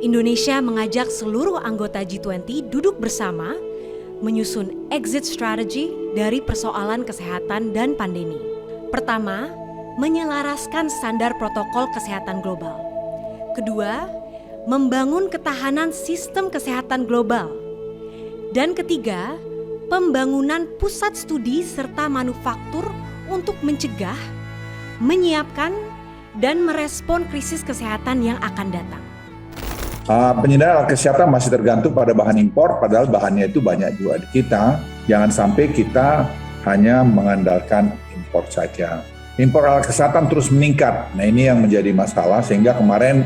Indonesia mengajak seluruh anggota G20 duduk bersama menyusun exit strategy dari persoalan kesehatan dan pandemi. Pertama, menyelaraskan standar protokol kesehatan global. Kedua, membangun ketahanan sistem kesehatan global. Dan ketiga, pembangunan pusat studi serta manufaktur untuk mencegah, menyiapkan, dan merespon krisis kesehatan yang akan datang. Penyediaan alat kesehatan masih tergantung pada bahan impor, padahal bahannya itu banyak juga di kita. Jangan sampai kita hanya mengandalkan impor saja. Impor alat kesehatan terus meningkat. Nah, ini yang menjadi masalah, sehingga kemarin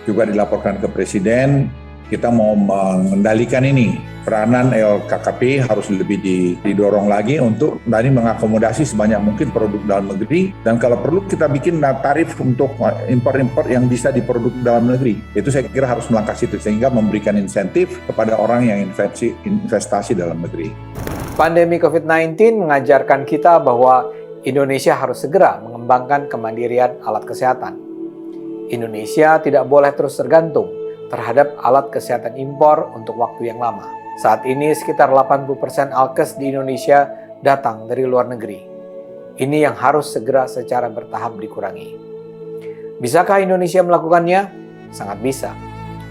juga dilaporkan ke Presiden, kita mau mengendalikan ini. Peranan LKKP harus lebih didorong lagi untuk tadi mengakomodasi sebanyak mungkin produk dalam negeri, dan kalau perlu kita bikin tarif untuk impor-impor yang bisa diproduk dalam negeri. Itu saya kira harus melangkah situ, sehingga memberikan insentif kepada orang yang investasi dalam negeri. Pandemi COVID-19 mengajarkan kita bahwa Indonesia harus segera mengembangkan kemandirian alat kesehatan. Indonesia tidak boleh terus tergantung terhadap alat kesehatan impor untuk waktu yang lama. Saat ini sekitar 80% alkes di Indonesia datang dari luar negeri. Ini yang harus segera secara bertahap dikurangi. Bisakah Indonesia melakukannya? Sangat bisa.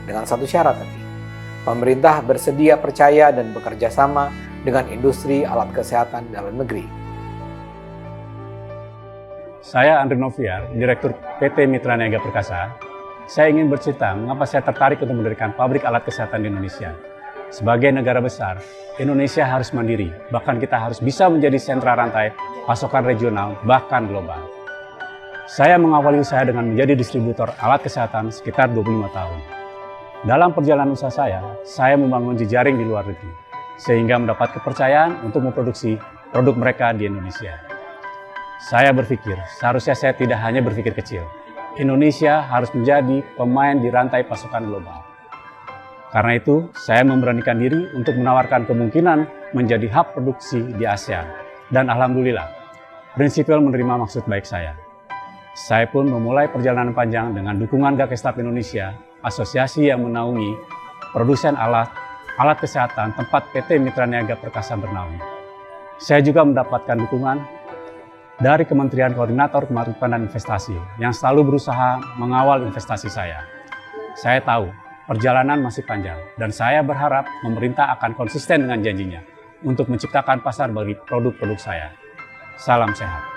Dengan satu syarat tapi. Pemerintah bersedia percaya dan bekerja sama dengan industri alat kesehatan dalam negeri. Saya Andri Noviar, Direktur PT Mitra Niaga Perkasa. Saya ingin bercerita mengapa saya tertarik untuk mendirikan pabrik alat kesehatan di Indonesia. Sebagai negara besar, Indonesia harus mandiri, bahkan kita harus bisa menjadi sentra rantai pasokan regional, bahkan global. Saya mengawali usaha dengan menjadi distributor alat kesehatan sekitar 25 tahun. Dalam perjalanan usaha saya membangun jejaring di luar negeri, sehingga mendapat kepercayaan untuk memproduksi produk mereka di Indonesia. Saya berpikir, seharusnya saya tidak hanya berpikir kecil. Indonesia harus menjadi pemain di rantai pasokan global. Karena itu, saya memberanikan diri untuk menawarkan kemungkinan menjadi hub produksi di ASEAN. Dan alhamdulillah, Prinsipil menerima maksud baik saya. Saya pun memulai perjalanan panjang dengan dukungan Gakestap Indonesia, asosiasi yang menaungi produsen alat kesehatan tempat PT Mitra Niaga Perkasa bernaung. Saya juga mendapatkan dukungan dari Kementerian Koordinator Kemaritiman dan Investasi yang selalu berusaha mengawal investasi saya. Saya tahu perjalanan masih panjang dan saya berharap pemerintah akan konsisten dengan janjinya untuk menciptakan pasar bagi produk-produk saya. Salam sehat.